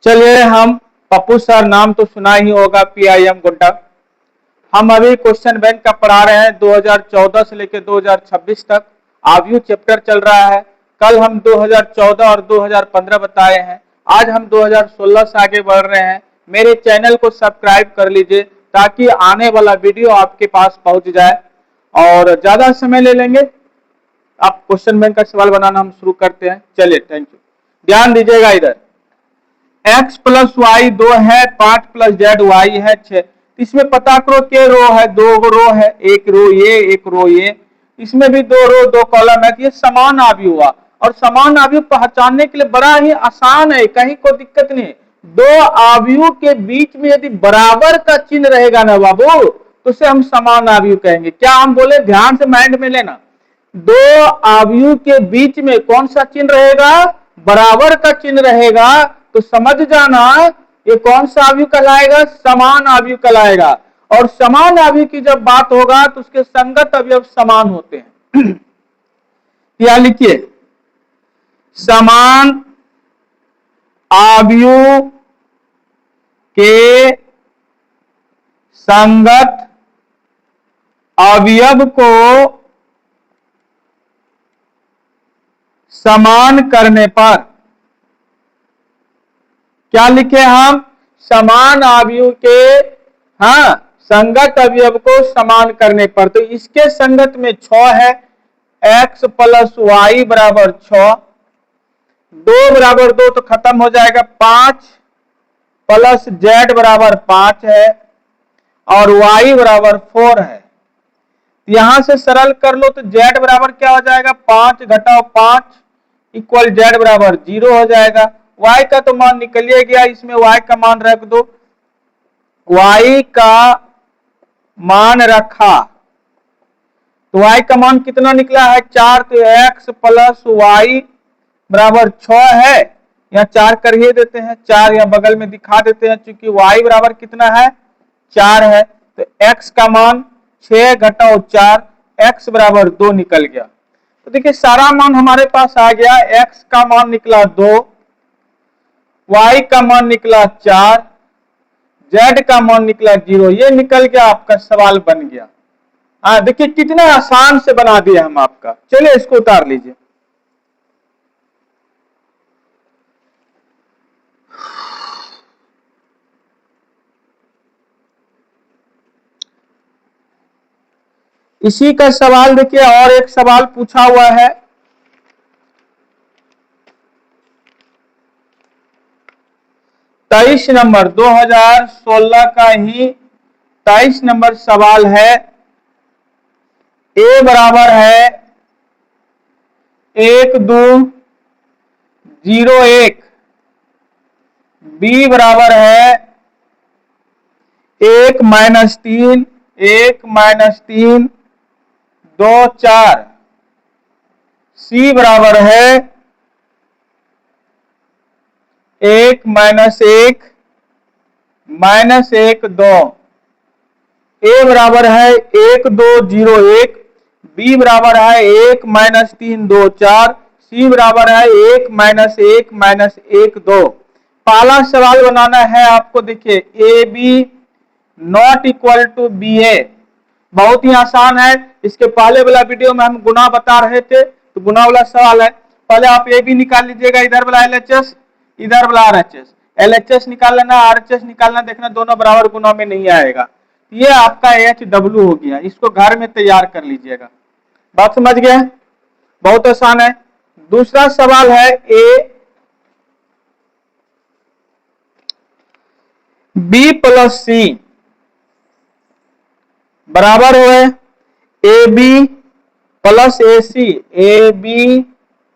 चलिए, हम पप्पू सर, नाम तो सुना ही होगा, PIM गोड्डा। हम अभी क्वेश्चन बैंक का पढ़ा रहे हैं 2014 से लेकर 2026 तक। आव्यू चैप्टर चल रहा है। कल हम 2014 और 2015 बताए हैं। आज हम 2016 से आगे बढ़ रहे हैं। मेरे चैनल को सब्सक्राइब कर लीजिए ताकि आने वाला वीडियो आपके पास पहुंच जाए। और ज्यादा समय ले लेंगे, आप क्वेश्चन बैंक का सवाल बनाना हम शुरू करते हैं। चलिए, थैंक यू। ध्यान दीजिएगा, इधर x प्लस वाई 2 है, 5 प्लस जेड वाई है 6। इसमें पता करो के रो है, 2 रो है, एक रो ये, एक रो ये। इसमें भी 2 रो 2 कॉलम है। ये समान आव्यूह हुआ, और समान आव्यूह पहचानने के लिए बड़ा ही आसान है, कहीं कोई दिक्कत नहीं। दो आव्यूह के बीच में यदि बराबर का चिन्ह रहेगा ना बाबू, तो उसे हम समान आव्यूह कहेंगे। क्या हम बोले, ध्यान से माइंड में लेना, दो आव्यूह के बीच में कौन सा चिन्ह रहेगा, बराबर का चिन्ह रहेगा, तो समझ जाना ये कौन सा आव्यूह कहलाएगा, समान आव्यूह कहलाएगा। और समान आव्यूह की जब बात होगा तो उसके संगत अवयव समान होते हैं। क्या लिखिए, समान आव्यूह के संगत अवयव को समान करने पर, क्या लिखे हम, समान आव्यूह के संगत अवयव को समान करने पर। तो इसके संगत में 6 है, x प्लस वाई बराबर 6, 2 बराबर 2 तो खत्म हो जाएगा, 5 प्लस जेड बराबर 5 है, और y बराबर 4 है। यहां से सरल कर लो तो z बराबर क्या हो जाएगा, 5 घटाओ 5 इक्वल z बराबर 0 हो जाएगा। y का तो मान निकल गया, इसमें y का मान रख दो। y का मान रखा तो y का मान कितना निकला है, 4। तो x प्लस वाई बराबर 6 है, या 4 कर ही देते हैं, 4 या बगल में दिखा देते हैं, क्योंकि y बराबर कितना है, 4 है। तो x का मान 6 घटाओ 4, x बराबर 2 निकल गया। तो देखिए सारा मान हमारे पास आ गया। x का मान निकला 2, y का मान निकला 4, z का मान निकला 0। ये निकल गया, आपका सवाल बन गया। देखिए कितना आसान से बना दिया हम आपका। चलिए इसको उतार लीजिए। इसी का सवाल देखिए, और एक सवाल पूछा हुआ है, तेईस नंबर 2016 का ही 23 नंबर सवाल है। a बराबर है 1 2 0 1, b बराबर है 1 माइनस 3 1 माइनस 3 2 4, c बराबर है 1 माइनस 1 माइनस 1 2, a बराबर है 1 2 0 1, b बराबर है 1 माइनस 3 2 4, c बराबर है 1 माइनस 1 माइनस 1 2। पहला सवाल बनाना है आपको। देखिए A B not equal to B A, बहुत ही आसान है। इसके पहले वाला वीडियो में हम गुना बता रहे थे, तो गुना वाला सवाल है। पहले आप ए बी निकाल लीजिएगा, इधर वाला LHS, इधर वाला RHS। LHS निकाल लेना, RHS निकालना, देखना दोनों बराबर गुना में नहीं आएगा। ये आपका HW हो गया। इसको घर में तैयार कर लीजिएगा। बात समझ गए, बहुत आसान है। दूसरा सवाल है ए बी प्लस सी बराबर हुए A B plus A C, A B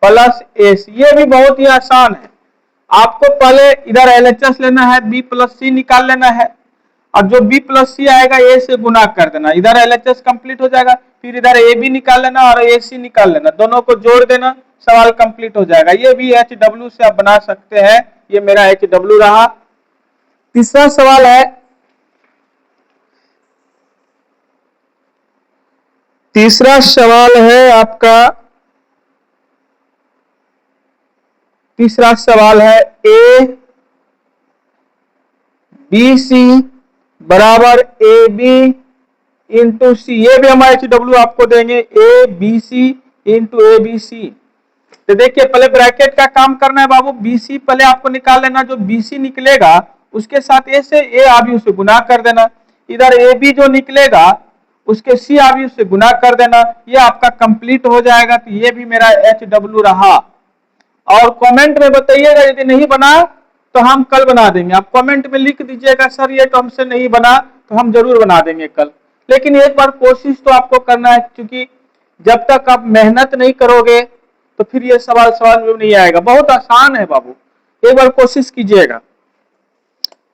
plus A C. ये भी बहुत ही आसान है। आपको पहले इधर LHS लेना है, बी प्लस सी निकाल लेना है, और जो बी प्लस सी आएगा ए से गुना कर देना, इधर LHS कंप्लीट हो जाएगा। फिर इधर ए बी निकाल लेना और ए सी निकाल लेना, दोनों को जोड़ देना, सवाल कंप्लीट हो जाएगा। ये भी HW से आप बना सकते हैं। ये मेरा HW रहा। तीसरा सवाल है, तीसरा सवाल है आपका, तीसरा सवाल है ए बी सी बराबर ए बी इंटू सी, ये भी हम HW आपको देंगे A B C into A B C. तो देखिए पहले ब्रैकेट का काम करना है बाबू, बी सी पहले आपको निकाल लेना, जो बी सी निकलेगा उसके साथ ए से ए आव्यूह से गुना कर देना, इधर ए बी जो निकलेगा उसके सी आव्यूह से गुना कर देना, ये आपका कंप्लीट हो जाएगा। तो ये भी मेरा HW रहा। और कमेंट में बताइएगा यदि नहीं बना तो हम कल बना देंगे। आप कमेंट में लिख दीजिएगा सर ये तो हमसे नहीं बना, तो हम जरूर बना देंगे कल। लेकिन एक बार कोशिश तो आपको करना है, क्योंकि जब तक आप मेहनत नहीं करोगे तो फिर ये सवाल समझ में नहीं आएगा। बहुत आसान है बाबू, एक बार कोशिश कीजिएगा,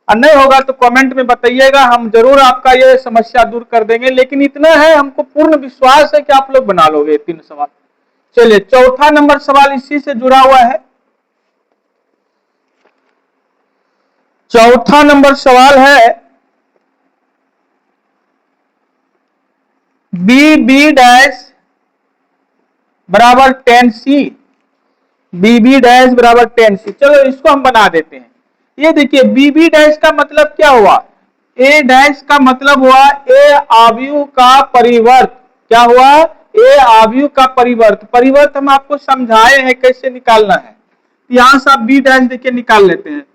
और नहीं होगा तो कमेंट में बताइएगा, हम जरूर आपका ये समस्या दूर कर देंगे। लेकिन इतना है, हमको पूर्ण विश्वास है कि आप लोग बना लोगे 3 सवाल। चलिए चौथा नंबर सवाल इसी से जुड़ा हुआ है। चौथा नंबर सवाल है बी बी डैश बराबर 10C, बी बी डैश बराबर 10C। चलो इसको हम बना देते हैं। ये देखिए बी बी डैश का मतलब क्या हुआ, ए डैश का मतलब हुआ ए आव्यूह का परिवर्त। क्या हुआ, ए आव्यूह का परिवर्त। परिवर्त हम आपको समझाए हैं कैसे निकालना है। यहां से आप बी डैश देखिए निकाल लेते हैं,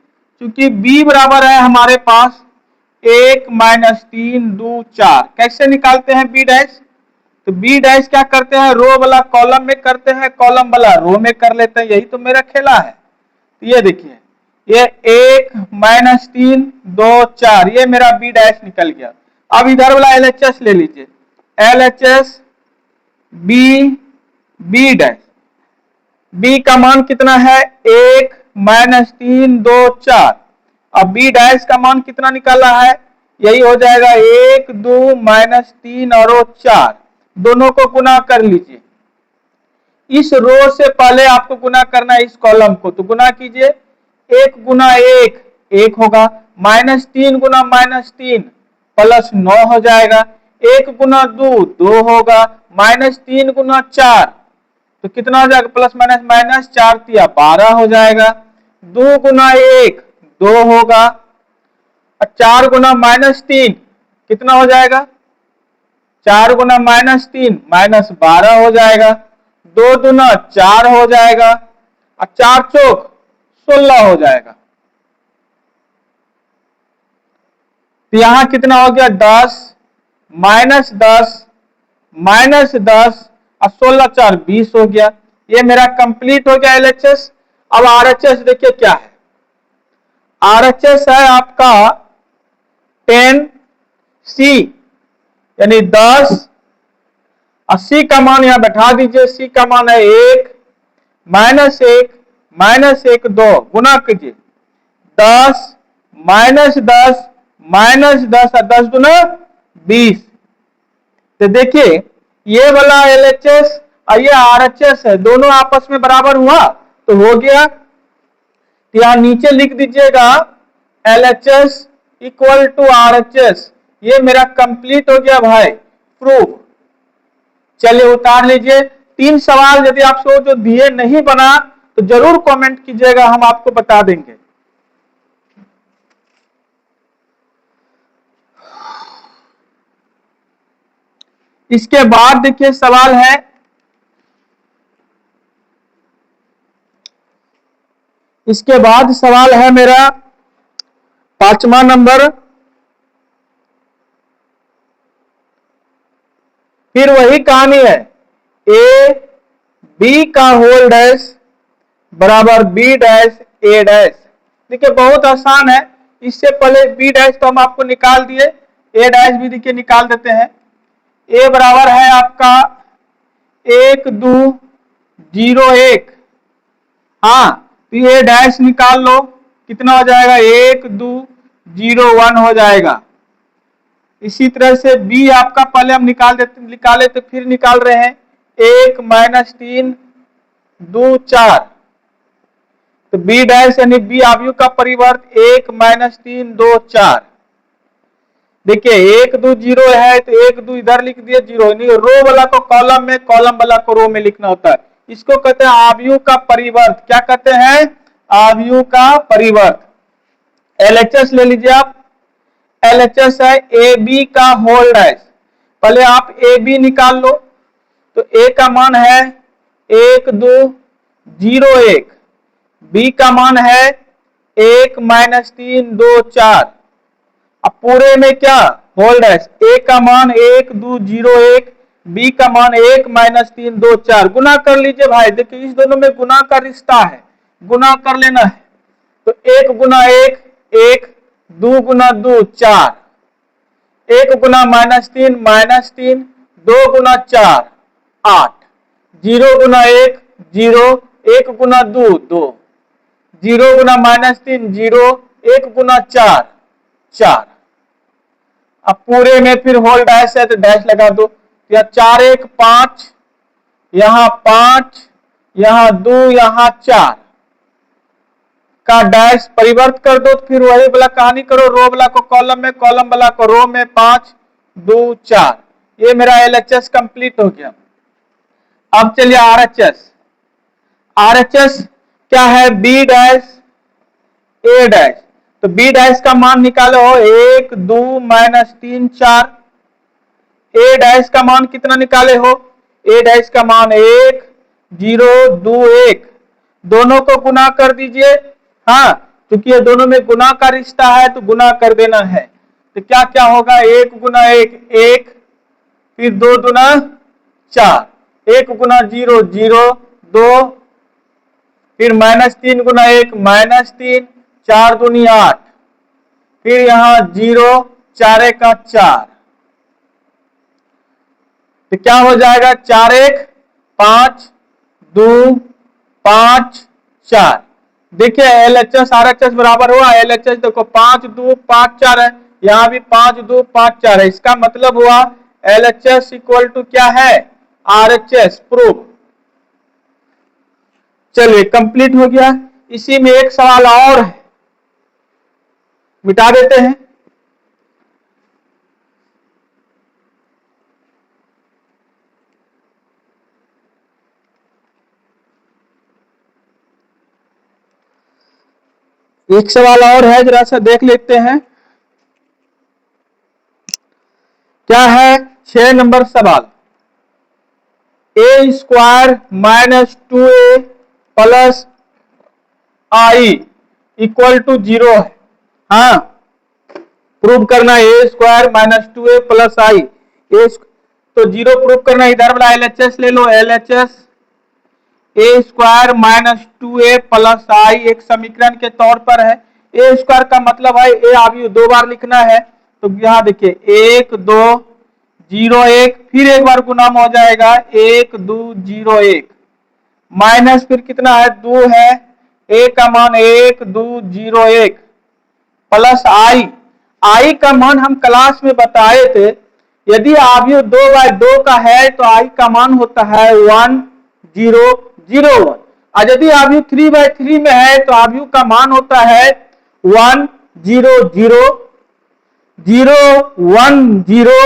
क्योंकि बी बराबर है हमारे पास 1 - 3 2 4। कैसे निकालते हैं बी डैश, तो बी डैश क्या करते हैं, रो वाला कॉलम में करते हैं, कॉलम वाला रो में कर लेते हैं। यही तो मेरा खेला है। तो ये देखिए ये 1 - 3 2 4, ये मेरा बी डैश निकल गया। अब इधर वाला LHS ले लीजिए, LHS B B dash, B का मान कितना है 1 - 3 2 4। अब बी डैश का मान कितना निकाला है, यही हो जाएगा 1 2 - 3 और 4, दोनों को गुना कर लीजिए। इस रो से पहले आपको गुना करना है इस कॉलम को, तो गुना कीजिए, 1 गुना 1 1 होगा, -3 गुना -3 +9 हो जाएगा, 1 गुना 2 2 होगा, -3 गुना 4 तो कितना हो जाएगा, प्लस माइनस माइनस 4 तिया 12 हो जाएगा, 2 गुना 1 2 होगा, 4 गुना -3 कितना हो जाएगा, 4 गुना -3 -12 हो जाएगा, 2 दूना 4 हो जाएगा, और 4 चौक 16 हो जाएगा। तो यहां कितना हो गया 10 -10 -10 और 16 4 20 हो गया। ये मेरा कंप्लीट हो गया LHS। अब RHS देखिए क्या है, RHS है आपका 10C यानी 10, और C का मान यहां बैठा दीजिए, C का मान है 1 -1 -1 2 गुना कीजिए, 10 -10 -10 और 10 गुना 20। तो देखिए ये वाला LHS और ये RHS है, दोनों आपस में बराबर हुआ तो हो गया। तो यहां नीचे लिख दीजिएगा LHS इक्वल टू RHS। ये मेरा कंप्लीट हो गया भाई, प्रूफ। चलिए उतार लीजिए। 3 सवाल यदि आपको जो दिए नहीं बना तो जरूर कमेंट कीजिएगा, हम आपको बता देंगे। इसके बाद देखिए सवाल है इसके बाद सवाल है मेरा 5वां नंबर। फिर वही कहानी है, ए बी का होल डैश बराबर बी डैश ए डैश। देखिए बहुत आसान है, इससे पहले बी डैश तो हम आपको निकाल दिए, ए डैश भी देखिए निकाल देते हैं। ए बराबर है आपका 1 2 0 1। हाँ तो ये डैश निकाल लो, कितना हो जाएगा 1 2 0 1 हो जाएगा। इसी तरह से बी आपका पहले हम निकाले तो फिर निकाल रहे हैं 1 -3 2 4। तो बी डैश यानी बी आव्यूह का परिवर्त 1 -3 2 4। देखिए 1 2 0 है तो 1 2 इधर लिख दिए, 0 नहीं, रो वाला को कॉलम में, कॉलम वाला को रो में लिखना होता है। इसको कहते हैं आव्यूह का परिवर्त। क्या कहते हैं, आव्यूह का परिवर्त। LHS ले लीजिए आप, LHS है ए बी का होल डैश। पहले आप ए बी निकाल लो, तो ए का मान है 1 2 0 1, बी का मान है 1 -3 2 4। अब पूरे में क्या होल डैश, ए का मान 1 2 0 1, बी का मान 1 -3 2 4। गुना कर लीजिए भाई, देखिए इस दोनों में गुना का रिश्ता है, गुना कर लेना है। तो 1 गुना 1 1, 2 गुना 2 4, 1 गुना -3, 2 गुना 4 8, 0 गुना 1 0, 1 गुना 2 2, 0 गुना -3 0, 1 गुना 4 4। अब पूरे में फिर होल डैश है तो डैश लगा दो, या 4 1 5, यहां 5, यहां 2, यहां 4 का डैश परिवर्त कर दो, तो फिर वही वाला कहानी करो, रो वाला को कॉलम में, कॉलम वाला को रो में, 5 2 4। ये मेरा LHS कंप्लीट हो गया। अब चलिए RHS। RHS क्या है, बी डैश ए डैश। तो बी डैश का मान निकालो 1 2 -3 4। ए डैश का मान कितना निकाले हो, ए डैश का मान 1 0 2 1, दोनों को गुना कर दीजिए। हाँ, क्योंकि ये दोनों में गुना का रिश्ता है तो गुना कर देना है। तो क्या क्या होगा, 1 गुना 1 1, फिर 2 गुना 4, 1 गुना 0 0 2, फिर -3 गुना 1 -3, 4 दूनी 8, फिर यहां 0 4 1 का 4। तो क्या हो जाएगा, 4 1 5 2 5 4। देखिए LHS RHS बराबर हुआ, LHS देखो 5 2 5 4 है, यहां भी 5 2 5 4 है। इसका मतलब हुआ LHS इक्वल टू क्या है, RHS। प्रूफ। चलिए कंप्लीट हो गया। इसी में एक सवाल और है, मिटा देते हैं। एक सवाल और है, जरा सा देख लेते हैं क्या है। 6 नंबर सवाल, a square -2a plus I equal to 0 है। हाँ, प्रूव करना है ए स्क्वायर -2a प्लस आई, तो 0 प्रूव करना। इधर वाला LHS ले लो, LHS ए स्क्वायर -2a प्लस आई एक समीकरण के तौर पर है। ए स्क्वायर का मतलब है ए अभी 2 बार लिखना है, तो यहां देखिए 1 2 0 1, फिर एक बार गुना में हो जाएगा 1 2 0 1, माइनस फिर कितना है 2 है, ए का मान 1 2 0 1 प्लस आई। आई का मान हम क्लास में बताए थे, यदि आव्यूह 2/2 का है तो आई का मान होता है 1 0 0 1, और यदि आव्यूह 3/3 में है तो आव्यूह का मान होता है 1 0 0 0 1 0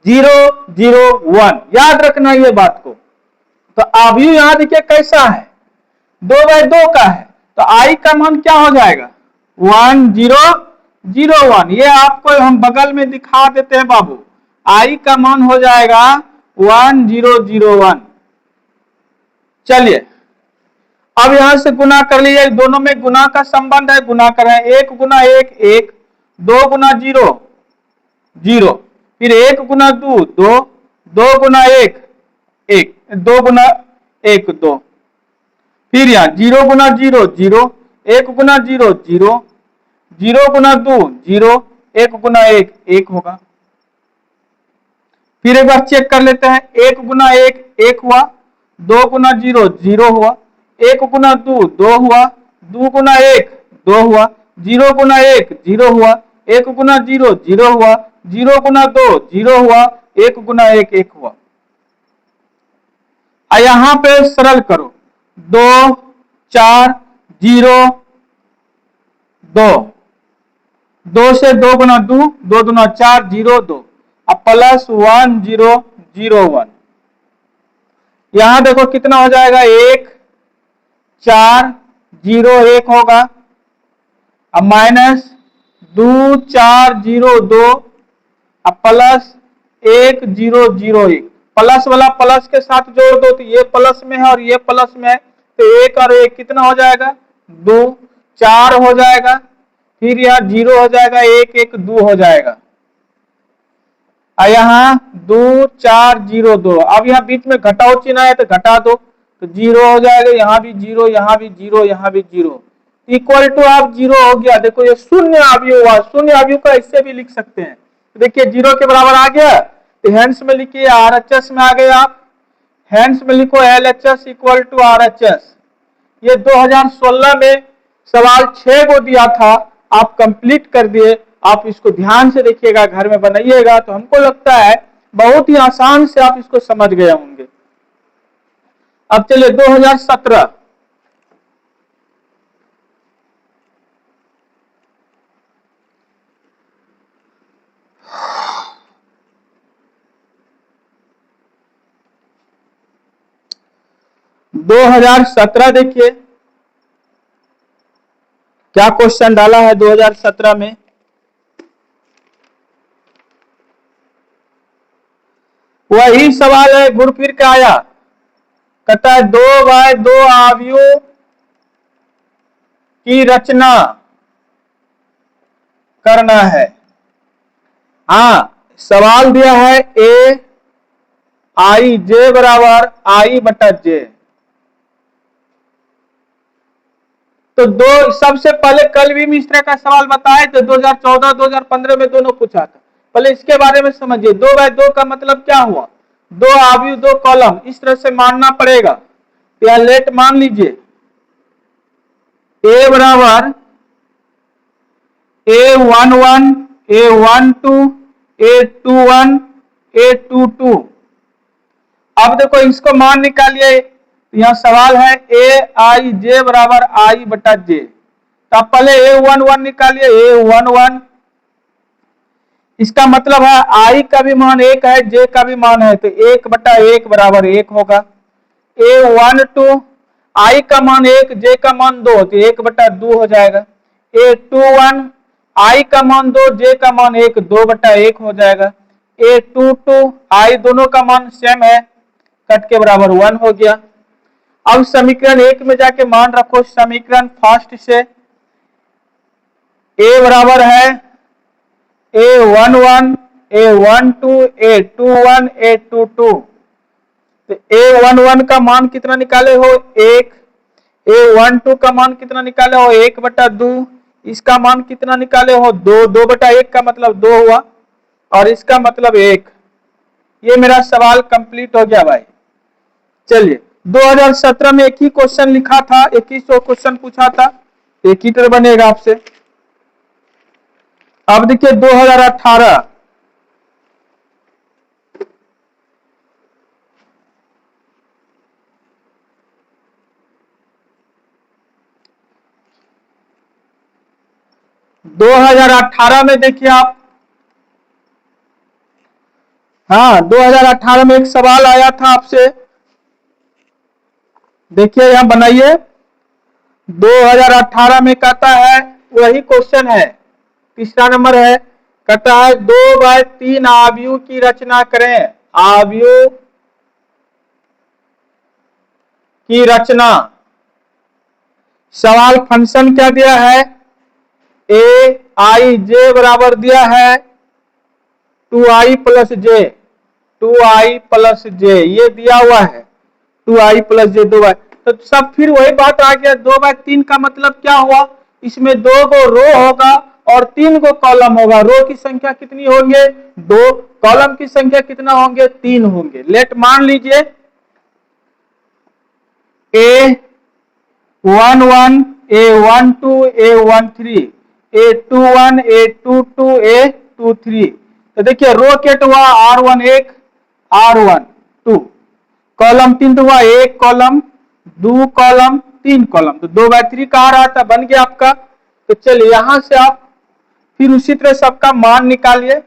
0 0 1। याद रखना ये बात को। तो आव्यूह यहां देखिए कैसा है, 2/2 का है, तो आई का मान क्या हो जाएगा 1 0 0 1। ये आपको हम बगल में दिखा देते हैं बाबू, आई का मान हो जाएगा 1 0 0 1। चलिए अब यहां से गुना कर लीजिए, दोनों में गुना का संबंध है, गुना करें 1 गुना 1 1, 2 गुना 0 0, फिर 1 गुना 2 2, 2 गुना 1 1, 2 गुना 1 2, फिर यहां 0 गुना 0 0, 1 गुना 0 0, 0 गुना 2 0, 1 गुना 1 1 होगा। फिर एक बार चेक कर लेते हैं, 1 गुना 1 1 हुआ, 2 गुना 0 0 हुआ, 1 गुना 2 2 हुआ, 2 गुना 1 2 हुआ, 0 गुना 1 0 हुआ, 1 गुना 0 0 हुआ, 0 गुना 2 0 हुआ, 1 गुना 1 1 हुआ। यहां पे सरल करो, 2 4 0 2, 2 से 2 गुना 2 2 गुना 4 0 2, अब प्लस 1 0 0 1। यहां देखो कितना हो जाएगा 1 4 0 1 होगा, अब माइनस 2402 अब प्लस 1001, प्लस वाला प्लस के साथ जोड़ दो तो ये प्लस में है और ये प्लस में है, तो 1 और 1 कितना हो जाएगा 2, 4 हो जाएगा, फिर यहाँ 0 हो जाएगा, 1 1 2 हो जाएगा, और यहाँ 2402। अब यहाँ बीच में घटाओ चिन्ह है तो घटा दो तो 0 हो जाएगा, यहाँ भी 0, यहाँ भी 0, यहाँ भी 0, इक्वल टू आप 0 हो गया। देखो ये शून्य अवयव हुआ, शून्य अवयव का इससे भी लिख सकते हैं। देखिए 0 के बराबर आ गया तो हैंड्स में लिखिए RHS में आ गए आप, हैंड्स में लिखो LHS इक्वल टू RHS। ये 2016 में सवाल 6 को दिया था, आप कंप्लीट कर दिए। आप इसको ध्यान से देखिएगा, घर में बनाइएगा, तो हमको लगता है बहुत ही आसान से आप इसको समझ गए होंगे। अब चलिए 2017 2017 देखिए क्या क्वेश्चन डाला है 2017 में। वही सवाल है, घुर फिर के आया, कहता है 2x2 अवयव की रचना करना है। हाँ, सवाल दिया है ए आई जे बराबर आई बटा जे। तो दो सबसे पहले कल भी इस तरह का सवाल बताए थे, 2014 2015 में दोनों पूछा था। पहले इसके बारे में समझिए, 2x2 का मतलब क्या हुआ, 2 अवयव 2 कॉलम, इस तरह से मानना पड़ेगा। या लेट मान लीजिए ए बराबर A11 A12 A21 A22। अब देखो इसको मान निकालिए, यहां सवाल है ए आई जे बराबर आई बटा जे। तो पहले A11 निकालिए, A11 इसका मतलब है आई का भी मान 1 है, जे का भी मान है, तो 1 बटा 1 बराबर 1 होगा। A12 आई का मान 1, जे का मान 2, तो 1 बटा 2 हो जाएगा। A21 आई का मान 2, जे का मान 1, 2 बटा 1 हो जाएगा। A22 आई दोनों का मान सेम है, कट के बराबर 1 हो गया। अब समीकरण 1 में जाके मान रखो, समीकरण फर्स्ट से A बराबर है A11 A12 A21 A22। तो A11 का मान कितना निकाले हो 1, A12 का मान कितना निकाले हो 1 बटा 2, इसका मान कितना निकाले हो 2, 2 बटा 1 का मतलब 2 हुआ, और इसका मतलब 1। ये मेरा सवाल कंप्लीट हो गया भाई। चलिए 2017 में एक ही क्वेश्चन लिखा था, 2100 क्वेश्चन पूछा था, एक ही तरह बनेगा आपसे। अब देखिए 2018 2018 में देखिए आप, हाँ 2018 में एक सवाल आया था आपसे, देखिए यहां बनाइए। 2018 में कहता है, वही क्वेश्चन है, तीसरा नंबर है, कहता है 2x3 अवयव की रचना करें। अवयव की रचना, सवाल फंक्शन क्या दिया है, ए आई जे बराबर दिया है 2i प्लस जे, 2i प्लस जे ये दिया हुआ है, 2i प्लस जे 2y। तो सब फिर वही बात आ गया, 2x3 का मतलब क्या हुआ, इसमें 2 को रो होगा और 3 को कॉलम होगा। रो की संख्या कितनी होंगे 2, कॉलम की संख्या कितना होंगे 3 होंगे। लेट मान लीजिए A11 A12 A13 A21 A22 A23। तो देखिए रो केट हुआ R11 R12, कॉलम 3 हुआ 1 कॉलम 2 कॉलम 3 कॉलम, तो 2/3 कहा रहा था, बन गया आपका। तो चलिए यहां से आप फिर उसी तरह सबका मान निकालिए।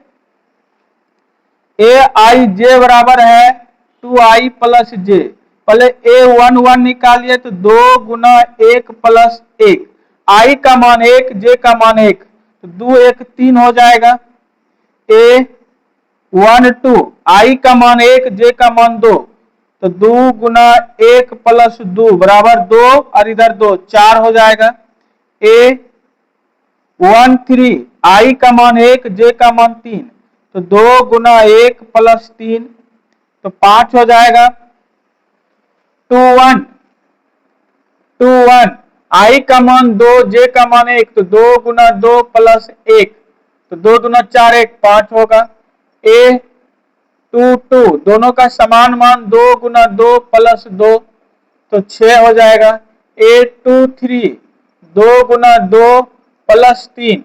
ए आई जे बराबर है 2i प्लस जे, पहले A11 निकालिए तो 2 गुना 1 प्लस 1, आई का मान 1 जे का मान 1, तो 2 1 3 हो जाएगा। ए 1 2 आई का मान 1 जे का मान 2, तो 2 गुना 1 प्लस 2 बराबर 2 और इधर 2 4 हो जाएगा। ए 1 3 आई का मान 1 जे का मान 3, तो 2 गुना 1 प्लस 3 तो 5 हो जाएगा। 2 1 2 1 आई का मान 2 जे का मान 1, तो 2 गुना 2 प्लस 1, तो 2 दूना 4 1 5 होगा। ए 2 2 दोनों का समान मान 2 गुना 2 प्लस 2 तो 6 हो जाएगा। ए 2 3 2 गुना 2 प्लस 3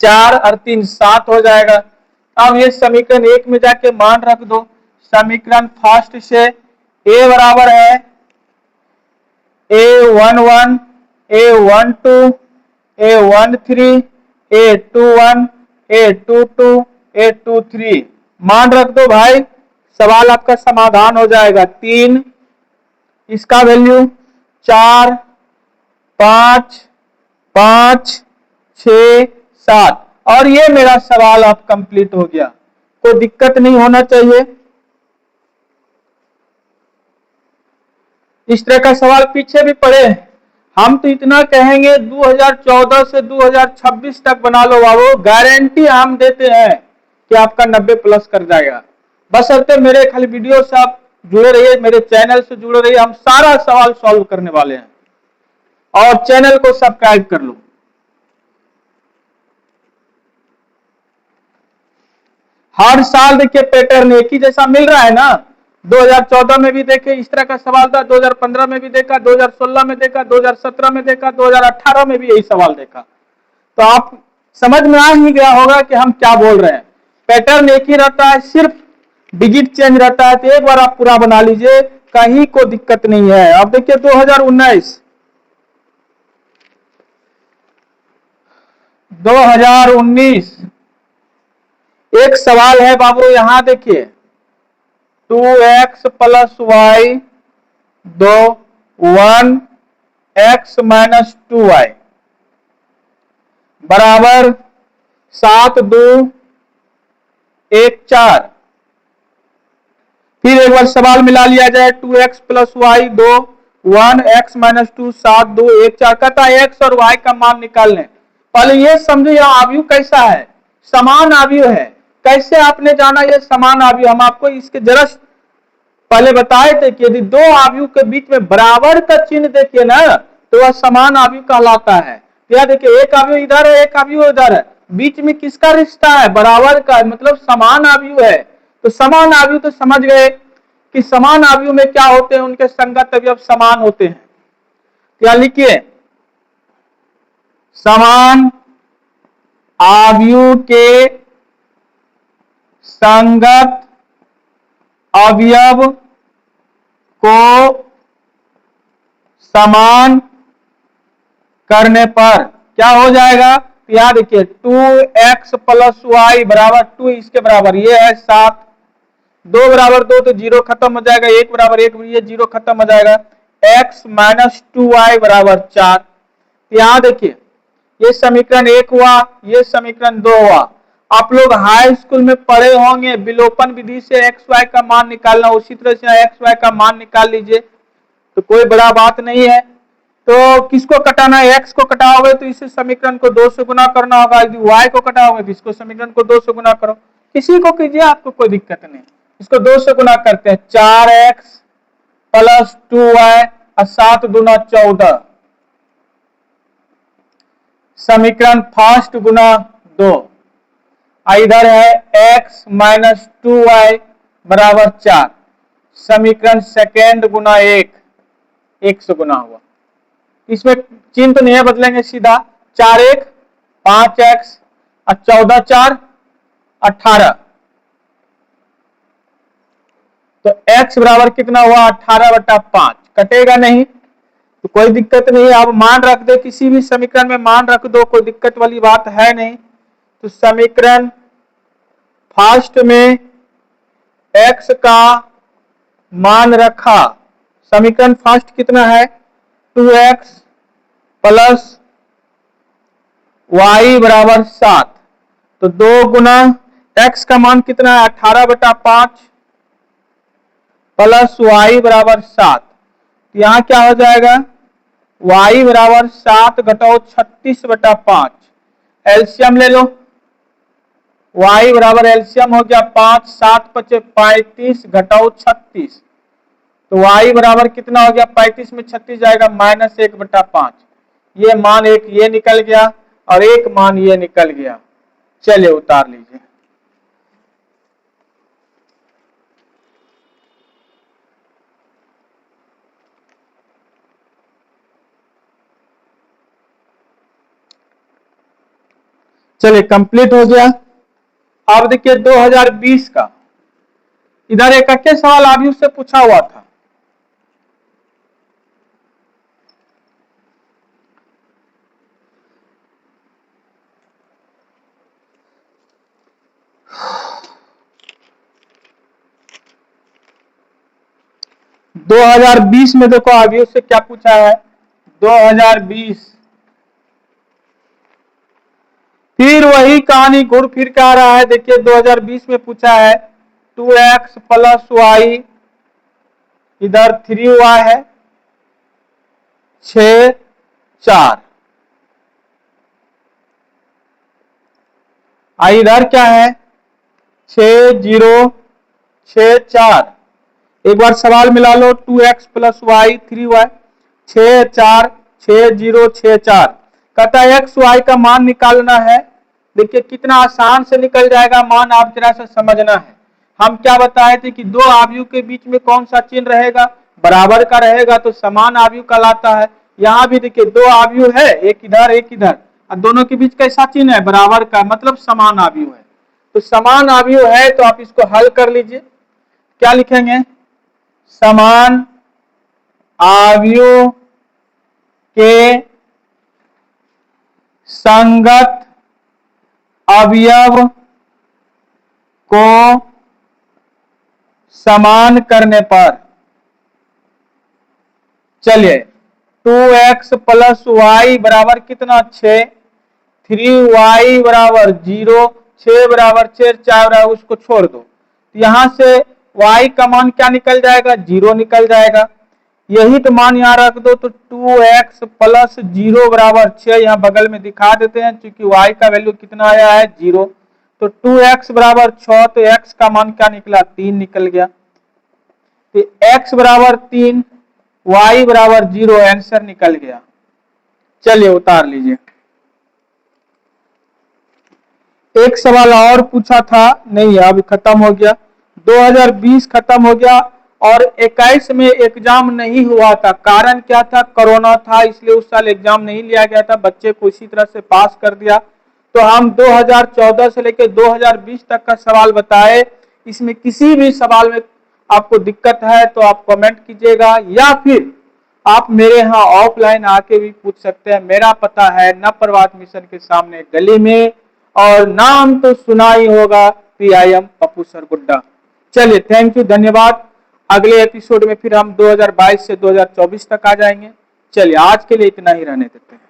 4 और 3 7 हो जाएगा। अब ये समीकरण 1 में जाके मान रख दो। समीकरण फर्स्ट से ए बराबर है A11 A12 A13 A21 A22 A23 मान रख दो भाई, सवाल आपका समाधान हो जाएगा। 3 इसका वैल्यू 4 5 5 6 7 और ये मेरा सवाल अब कंप्लीट हो गया। कोई दिक्कत नहीं होना चाहिए। इस तरह का सवाल पीछे भी पड़े। हम तो इतना कहेंगे 2014 से 2026 तक बना लो बाबू, गारंटी हम देते हैं कि आपका 90 प्लस कर जाएगा। बशर्ते मेरे खाली वीडियो से आप जुड़े रहिए, मेरे चैनल से जुड़े रहिए, हम सारा सवाल सॉल्व करने वाले हैं। और चैनल को सब्सक्राइब कर लो। हर साल देखिए पैटर्न एक ही जैसा मिल रहा है ना। 2014 में भी देखे इस तरह का सवाल था, 2015 में भी देखा, 2016 में देखा, 2017 में देखा, 2018 में भी यही सवाल देखा। तो आप समझ में आ ही गया होगा कि हम क्या बोल रहे हैं। पैटर्न एक ही रहता है, सिर्फ डिजिट चेंज रहता है। तो एक बार आप पूरा बना लीजिए, कहीं कोई दिक्कत नहीं है। अब देखिए 2019 एक सवाल है बाबू, यहां देखिए 2x plus Y 1x minus 2y बराबर 7 2 1 4। फिर एक बार सवाल मिला लिया जाए, 2x plus Y 1x minus 2 7 2 1 4 कहता है x और y का मान निकाल लें। पहले ये समझो यह आव्यूह कैसा है, समान आव्यूह है। कैसे आपने जाना ये समान आव्यूह, हम आपको इसके जरा पहले बताए थे कि यदि दो आव्यूह के बीच में बराबर का चिन्ह देखिए ना, तो वह समान आव्यूह कहलाता है। यह देखिए एक आव्यूह इधर है, एक आव्यूह इधर है, बीच में किसका रिश्ता है, बराबर का, मतलब समान आव्यूह है। तो समान आव्यूह तो समझ गए कि समान आव्यूह में क्या होते हैं, उनके संगत अवयव समान होते हैं। क्या लिखिए, समान आव्यूह के संगत अवयव को समान करने पर क्या हो जाएगा, याद देखिए 2x प्लस वाई बराबर 2 इसके बराबर ये है 7, 2 बराबर 2 तो 0 खत्म हो जाएगा, 1 बराबर 1 ये 0 खत्म हो जाएगा, x माइनस 2y बराबर 4। यहां देखिए ये समीकरण 1 हुआ, ये समीकरण 2 हुआ। आप लोग हाई स्कूल में पढ़े होंगे विलोपन विधि से एक्स वाई का मान निकालना, उसी तरह से एक्स वाई का मान निकाल लीजिए, तो कोई बड़ा बात नहीं है। तो किसको कटाना है, एक्स को कटाओगे तो इस समीकरण को 2 से गुना करना होगा, यदि वाई को कटाओगे तो इसको समीकरण को 2 से गुना करो, किसी को कीजिए, आपको कोई दिक्कत नहीं। इसको 2 से गुना करते हैं, 4x प्लस 2y और 7 दूना 14, समीकरण फर्स्ट गुना 2, इधर है x माइनस 2y बराबर 4, समीकरण सेकेंड गुना 1 से गुना हुआ। इसमें चिन्ह तो नहीं बदलेंगे, सीधा 4 1 5x और 14 4 18, तो x बराबर कितना हुआ 18/5, कटेगा नहीं तो कोई दिक्कत नहीं। आप मान रख दे, किसी भी समीकरण में मान रख दो, कोई दिक्कत वाली बात है नहीं। तो समीकरण फर्स्ट में x का मान रखा, समीकरण फर्स्ट कितना है 2x प्लस y बराबर 7, तो 2 गुना x का मान कितना है 18/5 प्लस y बराबर 7, तो यहां क्या हो जाएगा y बराबर 7 घटाओ 36/5, एलसीएम ले लो, y बराबर एलसीएम हो गया 5, 7 पचे 35 घटाओ 36, तो y बराबर कितना हो गया 35 में 36 जाएगा -1/5, ये मान एक ये निकल गया और एक मान ये निकल गया। चलिए उतार लीजिए। चलिए कंप्लीट हो गया। अब देखिए 2020 का, इधर एक अच्छे सवाल अभी उससे पूछा हुआ था। दो 2020 में देखो अभी उससे क्या पूछा है, 2020 फिर वही कहानी घूर फिर के आ रहा है। देखिए 2020 में पूछा है 2x प्लस वाई, इधर 3y है 6 4, इधर क्या है 6 0 6 4, एक बार सवाल मिला लो 2x प्लस वाई 3y 6 4 6 0 6 4, कहता है एक्स वाई का मान निकालना है। देखिए कितना आसान से निकल जाएगा मान, आप जरा सा समझना है। हम क्या बताए थे कि दो आव्यूह के बीच में कौन सा चिन्ह रहेगा, बराबर का रहेगा तो समान आव्यूह कहलाता है। यहाँ भी देखिए दो आव्यूह है, एक इधर एक इधर, और दोनों के बीच कैसा चिन्ह है बराबर का, मतलब समान आव्यूह है। तो समान आव्यूह है तो आप इसको हल कर लीजिए। क्या लिखेंगे, समान आव्यूह के संगत अवयव को समान करने पर, चलिए 2x प्लस वाई बराबर कितना 6, 3y बराबर 0, 6 बराबर 6 4 बराबर उसको छोड़ दो, यहां से y का मान क्या निकल जाएगा 0 निकल जाएगा। यही तो मान यहां रख दो तो 2x प्लस 0 बराबर 6, यहां बगल में दिखा देते हैं क्योंकि y का वैल्यू कितना आया है 0, तो 2x बराबर 6, तो x का मान क्या निकला 3 निकल गया, तो x बराबर 3 y बराबर 0 आंसर निकल गया। चलिए उतार लीजिए। एक सवाल और पूछा था, नहीं अब खत्म हो गया, 2020 खत्म हो गया और 21 में एग्जाम नहीं हुआ था। कारण क्या था, कोरोना था, इसलिए उस साल एग्जाम नहीं लिया गया था, बच्चे को इसी तरह से पास कर दिया। तो हम 2014 से लेकर 2020 तक का सवाल बताए। इसमें किसी भी सवाल में आपको दिक्कत है तो आप कमेंट कीजिएगा, या फिर आप मेरे यहाँ ऑफलाइन आके भी पूछ सकते हैं। मेरा पता है नवप्रभात मिशन के सामने गली में, और नाम तो सुना ही होगा, PIM पप्पू सर गुड्डा। चलिए थैंक यू, धन्यवाद। अगले एपिसोड में फिर हम 2022 से 2024 तक आ जाएंगे। चलिए आज के लिए इतना ही रहने देते हैं।